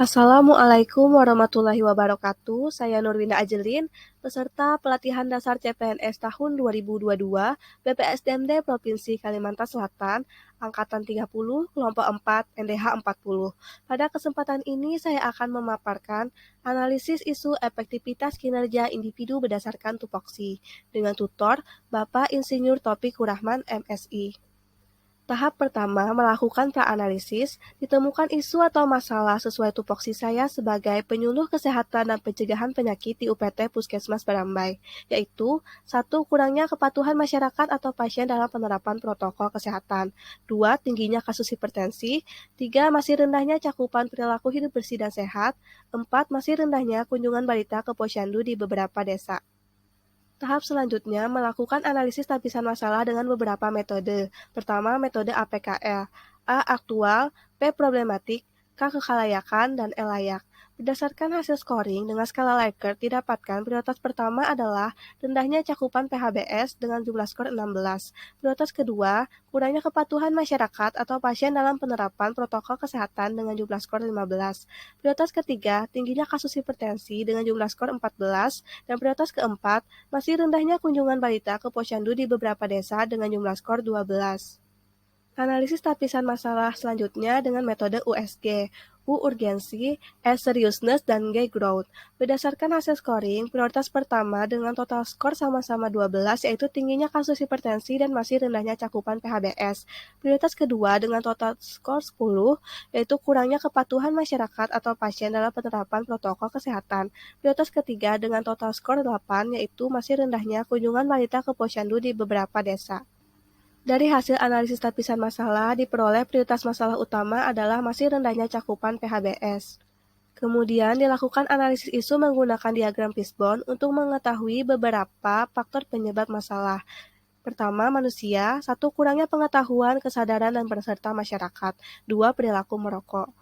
Assalamualaikum warahmatullahi wabarakatuh. Saya Nurwinda Ajelin, peserta pelatihan dasar CPNS tahun 2022 BPSDMD Provinsi Kalimantan Selatan, Angkatan 30, Kelompok 4, NDH 40. Pada kesempatan ini saya akan memaparkan analisis isu efektivitas kinerja individu berdasarkan tupoksi dengan tutor Bapak Insinyur Topik Kurahman, MSI. Tahap pertama, melakukan pra-analisis, ditemukan isu atau masalah sesuai tupoksi saya sebagai penyuluh kesehatan dan pencegahan penyakit di UPT Puskesmas Barambai, yaitu 1. Kurangnya kepatuhan masyarakat atau pasien dalam penerapan protokol kesehatan, 2. Tingginya kasus hipertensi, 3. Masih rendahnya cakupan perilaku hidup bersih dan sehat, 4. Masih rendahnya kunjungan balita ke posyandu di beberapa desa. Tahap selanjutnya, melakukan analisis lapisan masalah dengan beberapa metode. Pertama, metode APKL. A. Aktual, P. Problematik, K. Kekalayakan, dan L. Layak. Berdasarkan hasil scoring dengan skala Likert didapatkan prioritas pertama adalah rendahnya cakupan PHBS dengan jumlah skor 16. Prioritas kedua, kurangnya kepatuhan masyarakat atau pasien dalam penerapan protokol kesehatan dengan jumlah skor 15. Prioritas ketiga, tingginya kasus hipertensi dengan jumlah skor 14. Dan prioritas keempat, masih rendahnya kunjungan balita ke posyandu di beberapa desa dengan jumlah skor 12. Analisis lapisan masalah selanjutnya dengan metode USG, U urgensi, S seriousness, dan G growth. Berdasarkan hasil scoring, prioritas pertama dengan total skor sama-sama 12 yaitu tingginya kasus hipertensi dan masih rendahnya cakupan PHBS. Prioritas kedua dengan total skor 10 yaitu kurangnya kepatuhan masyarakat atau pasien dalam penerapan protokol kesehatan. Prioritas ketiga dengan total skor 8 yaitu masih rendahnya kunjungan balita ke posyandu di beberapa desa. Dari hasil analisis lapisan masalah, diperoleh prioritas masalah utama adalah masih rendahnya cakupan PHBS. Kemudian dilakukan analisis isu menggunakan diagram fishbone untuk mengetahui beberapa faktor penyebab masalah. Pertama, manusia. 1. Kurangnya pengetahuan, kesadaran, dan peserta masyarakat. 2. Perilaku merokok.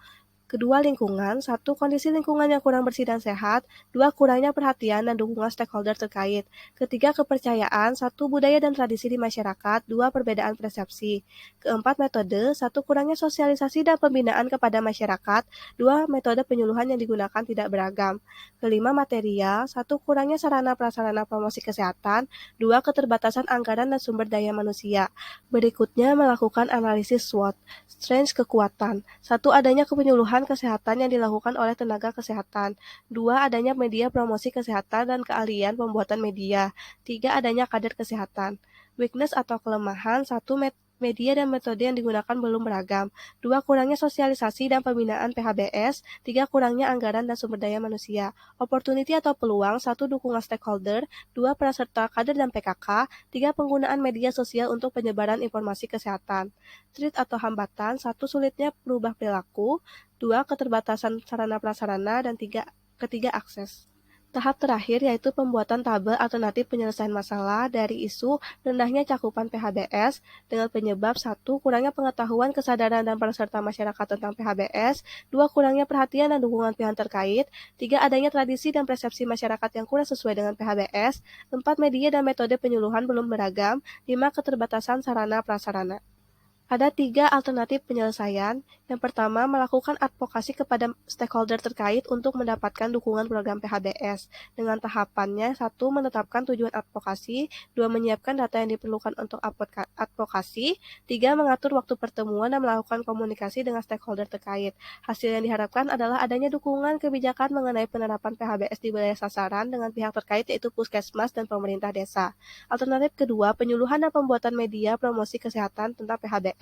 Kedua, lingkungan. 1. Kondisi lingkungan yang kurang bersih dan sehat. 2. Kurangnya perhatian dan dukungan stakeholder terkait. Ketiga, kepercayaan. 1. Budaya dan tradisi di masyarakat. 2. Perbedaan persepsi. Keempat, metode. 1. Kurangnya sosialisasi dan pembinaan kepada masyarakat. 2. Metode penyuluhan yang digunakan tidak beragam. Kelima, material. 1. Kurangnya sarana prasarana promosi kesehatan. 2. Keterbatasan anggaran dan sumber daya manusia. Berikutnya, melakukan analisis SWOT. Strength kekuatan. 1. Adanya kepenyuluhan kesehatan yang dilakukan oleh tenaga kesehatan. 2. Adanya media promosi kesehatan dan keahlian pembuatan media. 3. Adanya kader kesehatan. Weakness atau kelemahan. 1. Media dan metode yang digunakan belum beragam. 2. Kurangnya sosialisasi dan pembinaan PHBS. 3. Kurangnya anggaran dan sumber daya manusia. Opportunity atau peluang. 1. Dukungan stakeholder. 2. Peserta kader dan PKK. 3. Penggunaan media sosial untuk penyebaran informasi kesehatan. Threat atau hambatan. 1. Sulitnya berubah perilaku. 2. Keterbatasan sarana prasarana. Dan ketiga akses. Tahap terakhir yaitu pembuatan tabel alternatif penyelesaian masalah dari isu rendahnya cakupan PHBS dengan penyebab 1. Kurangnya pengetahuan, kesadaran, dan peserta masyarakat tentang PHBS. 2. Kurangnya perhatian dan dukungan pihak terkait. 3. Adanya tradisi dan persepsi masyarakat yang kurang sesuai dengan PHBS. 4. Media dan metode penyuluhan belum beragam. 5. Keterbatasan sarana prasarana. Ada 3 alternatif penyelesaian. Yang pertama, melakukan advokasi kepada stakeholder terkait untuk mendapatkan dukungan program PHBS. Dengan tahapannya, 1. Menetapkan tujuan advokasi, 2. Menyiapkan data yang diperlukan untuk advokasi, 3. Mengatur waktu pertemuan dan melakukan komunikasi dengan stakeholder terkait. Hasil yang diharapkan adalah adanya dukungan kebijakan mengenai penerapan PHBS di wilayah sasaran dengan pihak terkait yaitu Puskesmas dan pemerintah desa. Alternatif kedua, penyuluhan dan pembuatan media promosi kesehatan tentang PHBS.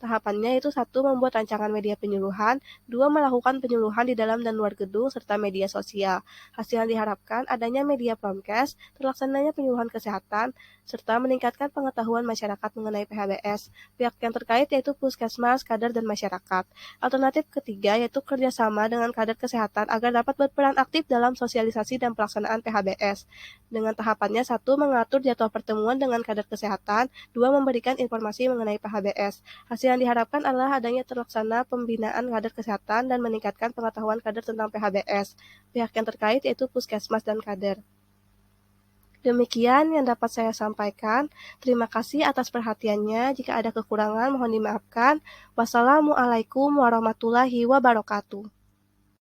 Tahapannya itu 1. Membuat rancangan media penyuluhan, 2. Melakukan penyuluhan di dalam dan luar gedung, serta media sosial. Hasil yang diharapkan adanya media promkes, terlaksananya penyuluhan kesehatan, serta meningkatkan pengetahuan masyarakat mengenai PHBS. Pihak yang terkait yaitu Puskesmas, kader, dan masyarakat. Alternatif ketiga yaitu kerjasama dengan kader kesehatan agar dapat berperan aktif dalam sosialisasi dan pelaksanaan PHBS. Dengan tahapannya 1. Mengatur jadwal pertemuan dengan kader kesehatan, 2. Memberikan informasi mengenai PHBS. Hasil yang diharapkan adalah adanya terlaksana pembinaan kader kesehatan dan meningkatkan pengetahuan kader tentang PHBS. Pihak yang terkait yaitu Puskesmas dan kader. Demikian yang dapat saya sampaikan. Terima kasih atas perhatiannya. Jika ada kekurangan mohon dimaafkan. Wassalamualaikum warahmatullahi wabarakatuh.